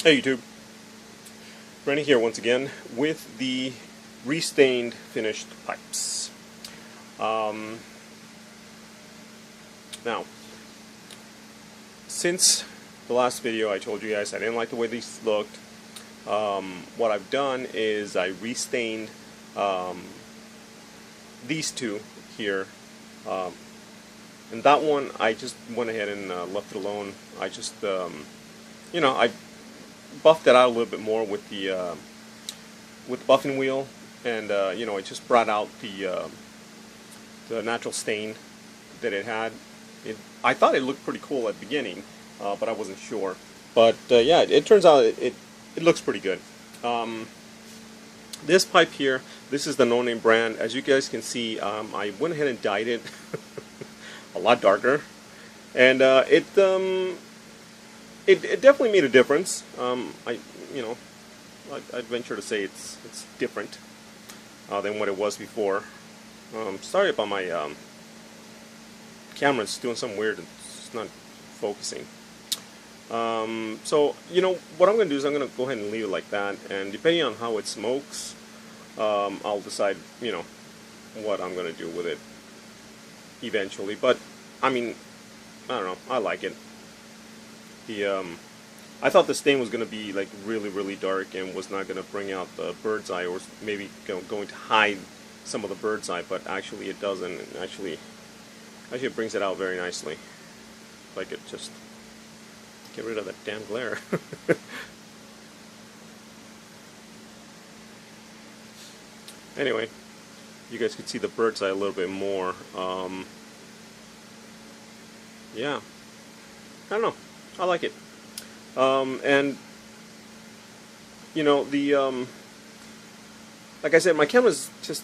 Hey YouTube, Rennie here once again with the restained finished pipes. Now, since the last video I told you guys I didn't like the way these looked, what I've done is I restained these two here, and that one I just went ahead and left it alone. I just, I buffed it out a little bit more with the buffing wheel, and it just brought out the natural stain that it had. I thought it looked pretty cool at the beginning, but I wasn't sure. But yeah, it turns out it looks pretty good. This pipe here, this is the No Name brand. As you guys can see, I went ahead and dyed it a lot darker, and it definitely made a difference. I'd venture to say it's different than what it was before. Sorry about my camera's doing something weird. It's not focusing. So what I'm going to do is I'm going to go ahead and leave it like that, and depending on how it smokes, I'll decide what I'm going to do with it eventually. But I mean, I don't know, I like it. I thought the stain was going to be like really dark and was not going to bring out the bird's eye, or maybe going to hide some of the bird's eye, but actually it doesn't. Actually it brings it out very nicely. If I could just get rid of that damn glare. Anyway, you guys could see the bird's eye a little bit more. Yeah, I don't know, I like it. And like I said, my camera's just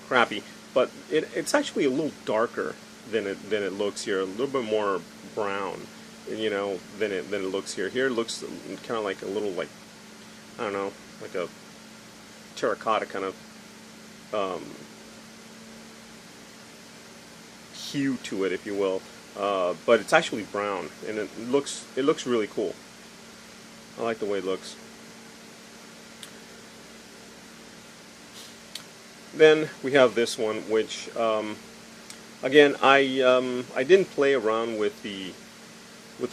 crappy, but it's actually a little darker than it looks here. A little bit more brown, than it looks here. Here it looks kind of like a little, like, I don't know, like a terracotta kind of hue to it, if you will. But it's actually brown, and it looks really cool. I like the way it looks. Then we have this one, which again, I didn't play around with the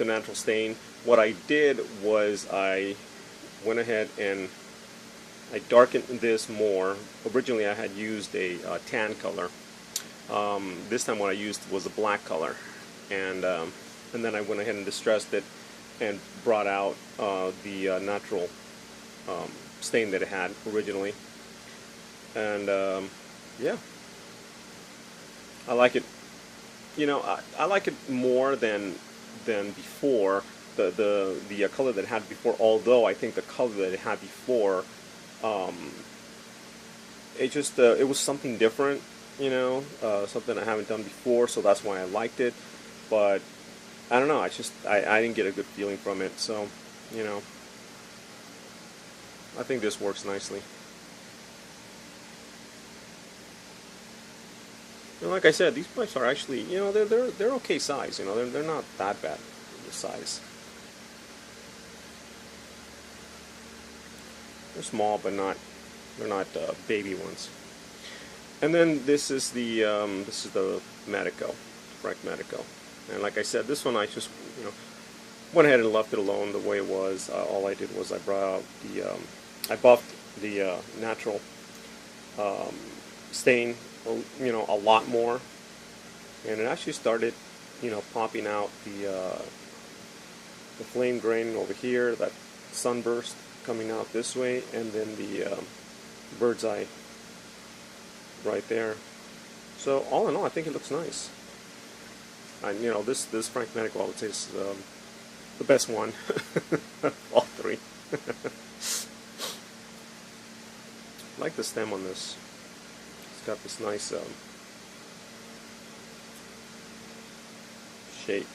natural stain. What I did was I went ahead and I darkened this more. Originally I had used a tan color. This time what I used was a black color, and then I went ahead and distressed it and brought out the natural stain that it had originally. And yeah, I like it. I like it more than before, the color that it had before. Although I think the color that it had before, it was something different. Something I haven't done before, so that's why I liked it. But I don't know, I didn't get a good feeling from it, so I think this works nicely. And like I said, these pipes are actually, they're okay size. They're not that bad the size. They're small, but they're not baby ones. And then this is the Medico, Frank Medico. And like I said, this one I just went ahead and left it alone the way it was. All I did was I brought out I buffed the natural stain a lot more, and it actually started popping out the flame grain over here, that sunburst coming out this way, and then the bird's eye right there. So all in all, I think it looks nice. And this Frank Medico, I would say, is the best one. All three. I like the stem on this. It's got this nice shape.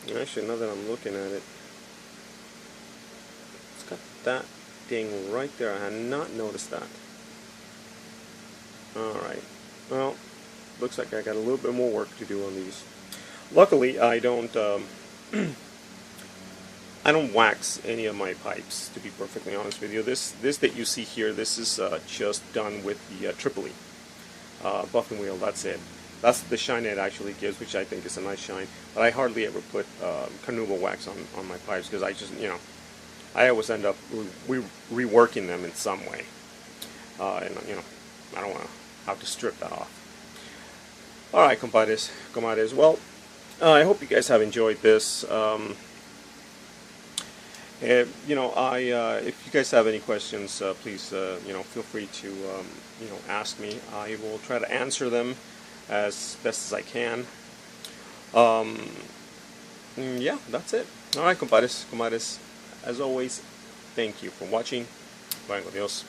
And actually, now that I'm looking at it, it's got that thing right there. I had not noticed that. Alright, well, looks like I got a little bit more work to do on these. Luckily, I don't I don't wax any of my pipes, to be perfectly honest with you. This that you see here, this is just done with the Tripoli buffing wheel. That's it. That's the shine it actually gives, which I think is a nice shine. But I hardly ever put carnauba wax on my pipes because I just, I always end up reworking them in some way. And I don't want to have to strip that off. All right, compadres, comadres. Well, I hope you guys have enjoyed this. If you guys have any questions, please, feel free to, ask me. I will try to answer them as best as I can. Yeah, that's it. All right, compadres, comadres. As always, thank you for watching. Bye, adios.